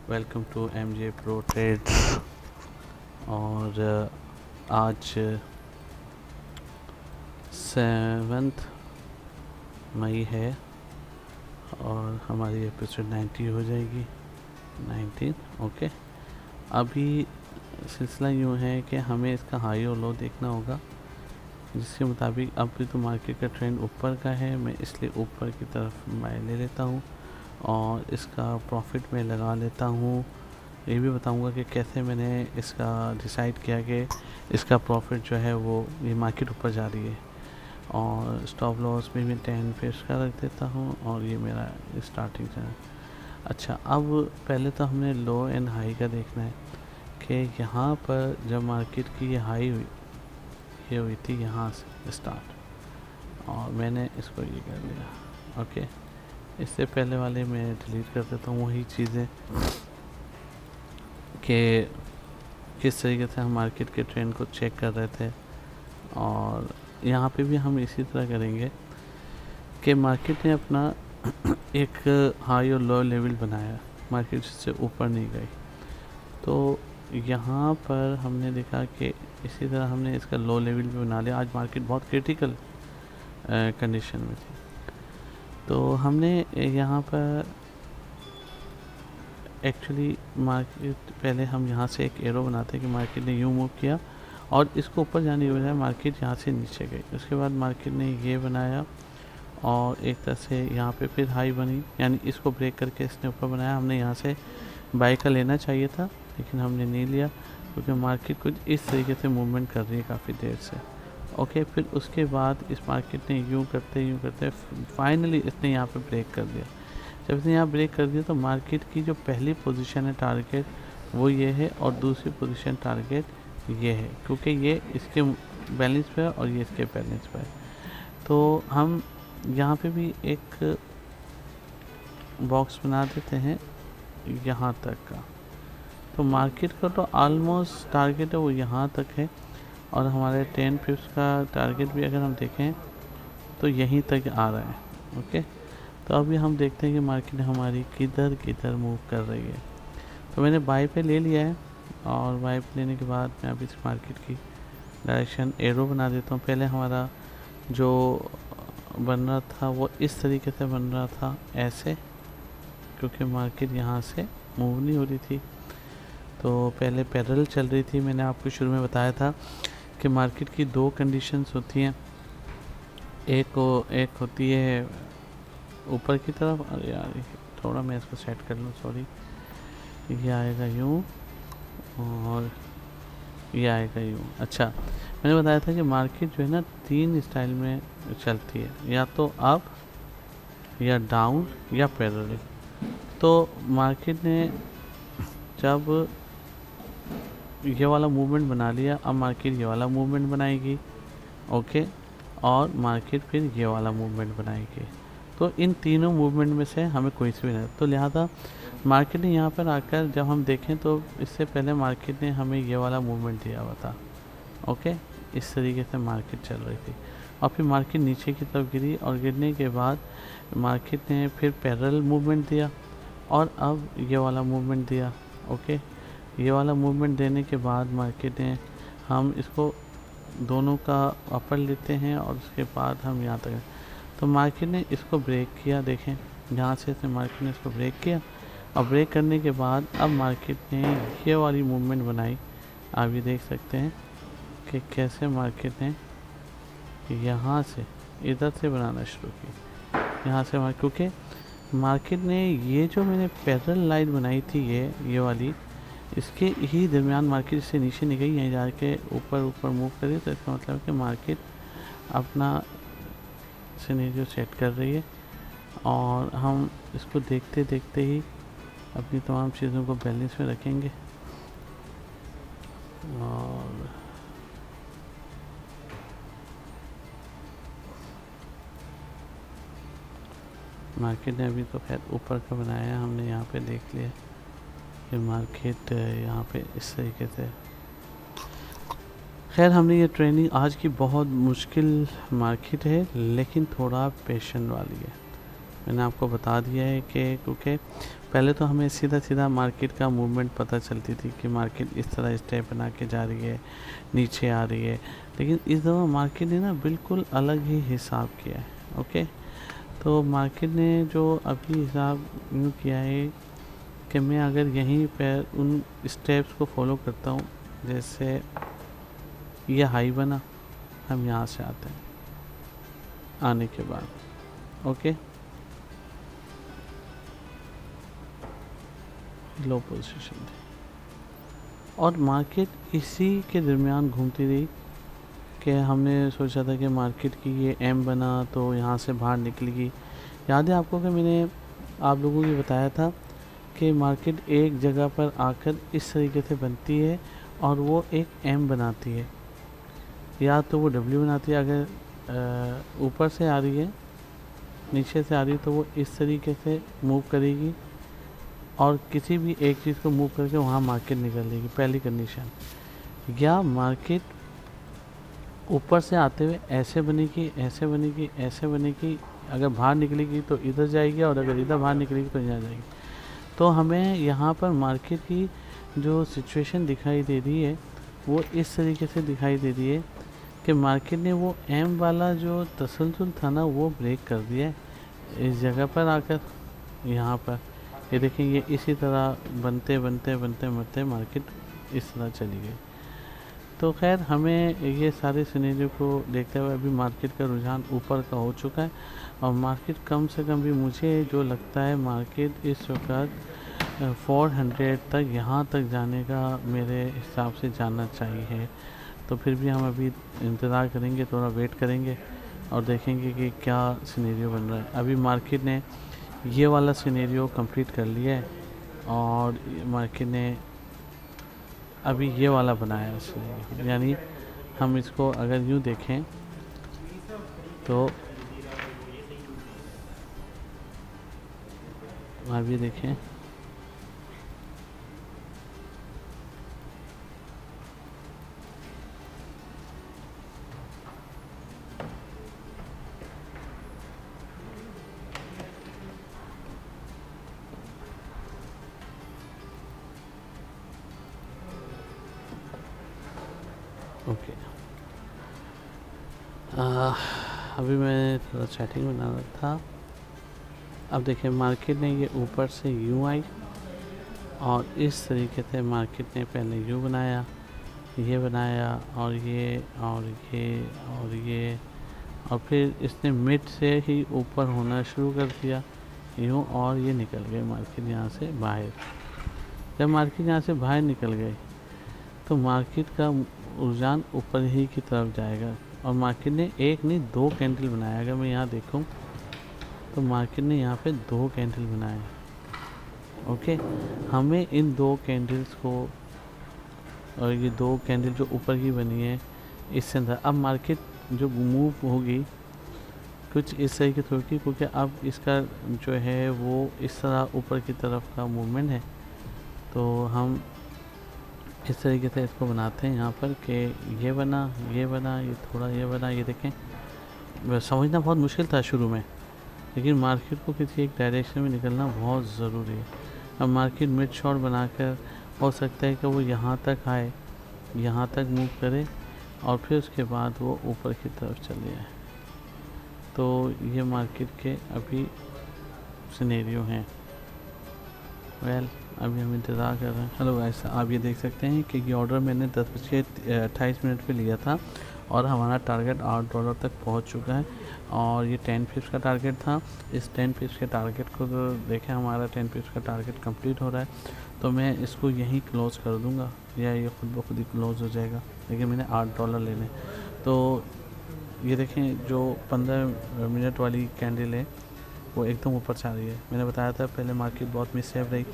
Welcome to MJ Pro Trades. और आज 7 मई है और हमारी एपिसोड 90 हो जाएगी। 19 ओके। अभी सिलसिला यूँ है कि हमें इसका हाई और लो देखना होगा, जिसके मुताबिक अभी तो मार्केट का ट्रेंड ऊपर का है, मैं इसलिए ऊपर की तरफ बाय ले लेता हूँ और इसका प्रॉफिट में लगा लेता हूँ। ये भी बताऊंगा कि कैसे मैंने इसका डिसाइड किया कि इसका प्रॉफिट जो है वो ये मार्केट ऊपर जा रही है। और स्टॉप लॉस भी मैं 10 पे इसका रख देता हूँ और ये मेरा स्टार्टिंग है। अच्छा, अब पहले तो हमने लो एंड हाई का देखना है कि यहाँ पर जब मार्केट की ये हाई हुई, ये हुई थी यहाँ से स्टार्ट, और मैंने इसको ये कर लिया। ओके, इससे पहले वाले मैं डिलीट कर देता हूँ वही चीज़ें कि किस तरीके से हम मार्केट के ट्रेंड को चेक कर रहे थे। और यहाँ पे भी हम इसी तरह करेंगे कि मार्केट ने अपना एक हाई और लो लेवल बनाया, मार्केट से ऊपर नहीं गई। तो यहाँ पर हमने देखा कि इसी तरह हमने इसका लो लेवल भी बना लिया। आज मार्केट बहुत क्रिटिकल कंडीशन में थी, तो हमने यहाँ पर एक्चुअली मार्केट पहले हम यहाँ से एक एरो बनाते हैं कि मार्केट ने यूँ मूव किया और इसको ऊपर जाने की बजाय मार्केट यहाँ से नीचे गई। उसके बाद मार्केट ने ये बनाया और एक तरह से यहाँ पे फिर हाई बनी, यानी इसको ब्रेक करके इसने ऊपर बनाया। हमने यहाँ से बाई का लेना चाहिए था लेकिन हमने नहीं लिया, क्योंकि मार्केट कुछ इस तरीके से मूवमेंट कर रही है काफ़ी देर से। ओके, फिर उसके बाद इस मार्केट ने यूँ करते फाइनली इसने यहाँ पे ब्रेक कर दिया। जब इसने यहाँ ब्रेक कर दिया तो मार्केट की जो पहली पोजीशन है टारगेट वो ये है और दूसरी पोजीशन टारगेट ये है, क्योंकि ये इसके बैलेंस पे है और ये इसके बैलेंस पे है। तो हम यहाँ पे भी एक बॉक्स बना देते हैं यहाँ तक का। तो मार्केट का तो ऑलमोस्ट टारगेट है वो यहाँ तक है, और हमारे 10 पिप्स का टारगेट भी अगर हम देखें तो यहीं तक आ रहा है। ओके, तो अभी हम देखते हैं कि मार्केट हमारी किधर किधर मूव कर रही है। तो मैंने बाई पे ले लिया है और बाई पे लेने के बाद मैं अभी इस मार्केट की डायरेक्शन एरो बना देता हूँ। पहले हमारा जो बन रहा था वो इस तरीके से बन रहा था ऐसे, क्योंकि मार्केट यहाँ से मूव नहीं हो रही थी। तो पहले पैरेलल चल रही थी। मैंने आपको शुरू में बताया था कि मार्केट की दो कंडीशंस होती हैं, एक होती है ऊपर की तरफ। अरे यार थोड़ा मैं इसको सेट कर लूँ, सॉरी। ये आएगा यूँ और ये आएगा यूँ। अच्छा, मैंने बताया था कि मार्केट जो है ना 3 स्टाइल में चलती है, या तो अप या डाउन या पैरेलल। तो मार्केट ने जब ये वाला मूवमेंट बना लिया, अब मार्केट ये वाला मूवमेंट बनाएगी। ओके, और मार्केट फिर ये वाला मूवमेंट बनाएगी। तो इन तीनों मूवमेंट में से हमें कोई सी भी नहीं, तो लिहाजा मार्केट ने यहाँ पर आकर जब हम देखें तो इससे पहले मार्केट ने हमें ये वाला मूवमेंट दिया हुआ था। ओके, इस तरीके से मार्केट चल रही थी और फिर मार्केट नीचे की तरफ गिरी, और गिरने के बाद मार्केट ने फिर पैरेलल मूवमेंट दिया और अब ये वाला मूवमेंट दिया। ओके, ये वाला मूवमेंट देने के बाद मार्केट ने हम इसको दोनों का अपर लेते हैं और उसके बाद हम यहाँ तक। तो मार्केट ने इसको ब्रेक किया, देखें यहाँ से मार्केट ने इसको ब्रेक किया और ब्रेक करने के बाद अब मार्केट ने ये वाली मूवमेंट बनाई। आप ये देख सकते हैं कि कैसे मार्केट ने यहाँ से इधर से बनाना शुरू की, यहाँ से क्योंकि मार्केट ने ये जो मैंने पैरेलल लाइन बनाई थी ये वाली, इसके ही दरमियान मार्केट इससे नीचे नहीं गई, यहीं जाके ऊपर मूव करी। तो इसका मतलब है कि मार्केट अपना सिनेरियो सेट कर रही है और हम इसको देखते देखते ही अपनी तमाम चीज़ों को बैलेंस में रखेंगे। और मार्केट ने अभी तो खैर ऊपर का बनाया है, हमने यहाँ पे देख लिया कि मार्केट यहाँ पे इस तरीके से। खैर हमने ये ट्रेनिंग आज की बहुत मुश्किल मार्केट है लेकिन थोड़ा पेशेंट वाली है। मैंने आपको बता दिया है कि क्योंकि पहले तो हमें सीधा सीधा मार्केट का मूवमेंट पता चलती थी कि मार्केट इस तरह स्टेप बना के जा रही है, नीचे आ रही है, लेकिन इस दफ़ा मार्केट ने ना बिल्कुल अलग ही हिसाब किया है। ओके, तो मार्केट ने जो अभी हिसाब यूँ किया है कि मैं अगर यहीं पर उन स्टेप्स को फॉलो करता हूँ, जैसे ये हाई बना, हम यहाँ से आते हैं, आने के बाद ओके लो पोजीशन थी और मार्केट इसी के दरमियान घूमती रही कि हमने सोचा था कि मार्केट की ये एम बना तो यहाँ से बाहर निकलेगी। याद है आपको कि मैंने आप लोगों को बताया था कि मार्केट एक जगह पर आकर इस तरीके से बनती है और वो एक एम बनाती है, या तो वो डब्ल्यू बनाती है। अगर ऊपर से आ रही है, नीचे से आ रही है, तो वो इस तरीके से मूव करेगी और किसी भी एक चीज़ को मूव करके वहाँ मार्केट निकलेगी, पहली कंडीशन। या मार्केट ऊपर से आते हुए ऐसे बनेगी, ऐसे बनेगी, ऐसे बनेगी, अगर बाहर निकलेगी तो इधर जाएगी और अगर इधर बाहर निकलेगी तो यहाँ जाएगी। तो हमें यहाँ पर मार्केट की जो सिचुएशन दिखाई दे रही है वो इस तरीके से दिखाई दे रही है कि मार्केट ने वो एम वाला जो तसलसल था ना वो ब्रेक कर दिया है इस जगह पर आकर। यहाँ पर ये देखें, ये इसी तरह बनते बनते बनते बनते मार्केट इस तरह चली गई। तो खैर हमें ये सारे सिनेरियो को देखते हुए अभी मार्केट का रुझान ऊपर का हो चुका है और मार्केट कम से कम भी मुझे जो लगता है मार्केट इस वक्त 400 तक यहाँ तक जाने का मेरे हिसाब से जाना चाहिए। तो फिर भी हम अभी इंतज़ार करेंगे, थोड़ा वेट करेंगे और देखेंगे कि क्या सिनेरियो बन रहा है। अभी मार्केट ने ये वाला सिनेरियो कंप्लीट कर लिया है और मार्केट ने अभी ये वाला बनाया है सिनेरियो, यानी हम इसको अगर यूँ देखें तो आप ये देखें, ओके अभी मैं थोड़ा सेटिंग बना रहा था। अब देखिए मार्केट ने ये ऊपर से यूँ आई और इस तरीके से मार्केट ने पहले यूँ बनाया, ये बनाया और ये और ये और ये, और फिर इसने मिड से ही ऊपर होना शुरू कर दिया यूँ, और ये निकल गए मार्केट यहाँ से बाहर। जब मार्केट यहाँ से बाहर निकल गए तो मार्केट का रुझान ऊपर ही की तरफ जाएगा और मार्केट ने एक नहीं दो कैंडल बनाया। अगर मैं यहाँ देखूँ तो मार्केट ने यहाँ पे दो कैंडल बनाए। ओके, हमें इन दो कैंडल्स को और ये दो कैंडल जो ऊपर की बनी है इससे अंदर अब मार्केट जो मूव होगी कुछ इस तरीके से होगी, क्योंकि अब इसका जो है वो इस तरह ऊपर की तरफ का मूवमेंट है। तो हम इस तरीके से इसको बनाते हैं यहाँ पर कि ये बना, ये बना, ये थोड़ा ये बना। ये देखें, समझना बहुत मुश्किल था शुरू में, लेकिन मार्केट को किसी एक डायरेक्शन में निकलना बहुत ज़रूरी है। अब मार्केट मिड शॉट बनाकर हो सकता है कि वो यहाँ तक आए, यहाँ तक मूव करे और फिर उसके बाद वो ऊपर की तरफ चले जाए। तो ये मार्केट के अभी सिनेरियो हैं। वेल अभी हम इंतज़ार कर रहे हैं। हेलो गाइस, आप ये देख सकते हैं कि ये ऑर्डर मैंने 10:28 पे लिया था और हमारा टारगेट $8 तक पहुंच चुका है और ये 10 पिप्स का टारगेट था। इस 10 पिप्स के टारगेट को तो देखें, हमारा 10 पिप्स का टारगेट कंप्लीट हो रहा है। तो मैं इसको यहीं क्लोज़ कर दूंगा या ये खुद ब खुद ही क्लोज़ हो जाएगा, लेकिन मैंने $8 लेने। तो ये देखें, जो 15 मिनट वाली कैंडल है वो एकदम ऊपर जा रही है। मैंने बताया था पहले मार्केट बहुत मिससेव रही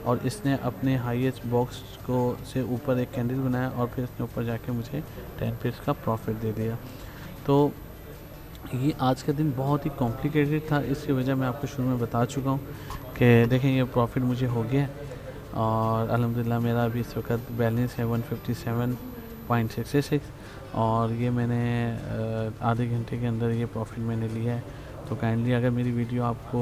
और इसने अपने हाईएस्ट बॉक्स को से ऊपर एक कैंडल बनाया और फिर इसने ऊपर जाके मुझे 10 पिप्स का प्रॉफिट दे दिया। तो ये आज का दिन बहुत ही कॉम्प्लिकेटेड था, इसकी वजह मैं आपको शुरू में बता चुका हूँ कि देखें ये प्रॉफिट मुझे हो गया और अल्हम्दुलिल्लाह मेरा अभी इस वक्त बैलेंस है 157.66 और ये मैंने आधे घंटे के अंदर ये प्रॉफिट मैंने लिया है। तो काइंडली अगर मेरी वीडियो आपको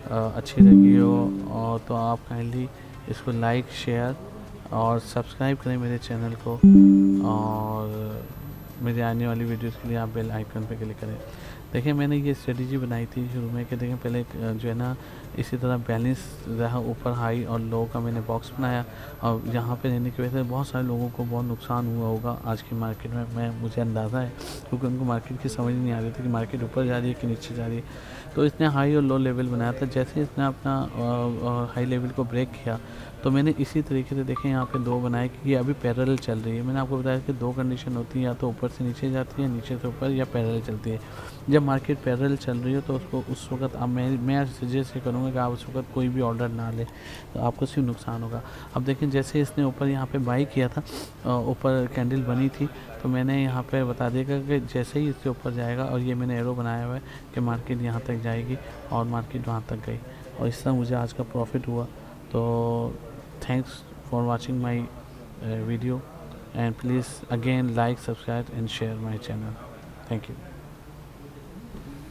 अच्छी लगी हो और तो आप काइंडली इसको लाइक शेयर और सब्सक्राइब करें मेरे चैनल को, और मेरे आने वाली वीडियोस के लिए आप बेल आइकन पे क्लिक करें। देखिए मैंने ये स्ट्रेटजी बनाई थी शुरू में कि देखें पहले जो है ना इसी तरह बैलेंस रहा, ऊपर हाई और लो का मैंने बॉक्स बनाया, और यहाँ पे रहने की वजह से बहुत सारे लोगों को बहुत नुकसान हुआ होगा आज की मार्केट में, मुझे अंदाज़ा है, क्योंकि उनको मार्केट की समझ नहीं आ रही थी कि मार्केट ऊपर जा रही है कि नीचे जा रही है। तो इसने हाई और लो लेवल बनाया था। जैसे इसने अपना हाई लेवल को ब्रेक किया तो मैंने इसी तरीके से देखें यहाँ पे दो बनाए कि ये अभी पैरेलल चल रही है। मैंने आपको बताया कि दो कंडीशन होती है, या तो ऊपर से नीचे जाती है, नीचे से ऊपर, या पैरेलल चलती है। जब मार्केट पैरेलल चल रही हो तो उसको उस वक्त आप मैं सजेस्ट ये करूँगा कि आप उस वक्त कोई भी ऑर्डर ना लें, तो आपको सिर्फ नुकसान होगा। अब देखें जैसे इसने ऊपर यहाँ पे बाई किया था, ऊपर कैंडल बनी थी, तो मैंने यहाँ पे बता दिया कि जैसे ही इसके ऊपर जाएगा, और ये मैंने एरो बनाया हुआ है कि मार्केट यहाँ तक जाएगी, और मार्केट वहाँ तक गई, और इससे मुझे आज का प्रॉफिट हुआ। तो thanks for watching my video, and please again like, subscribe and share my channel. Thank you.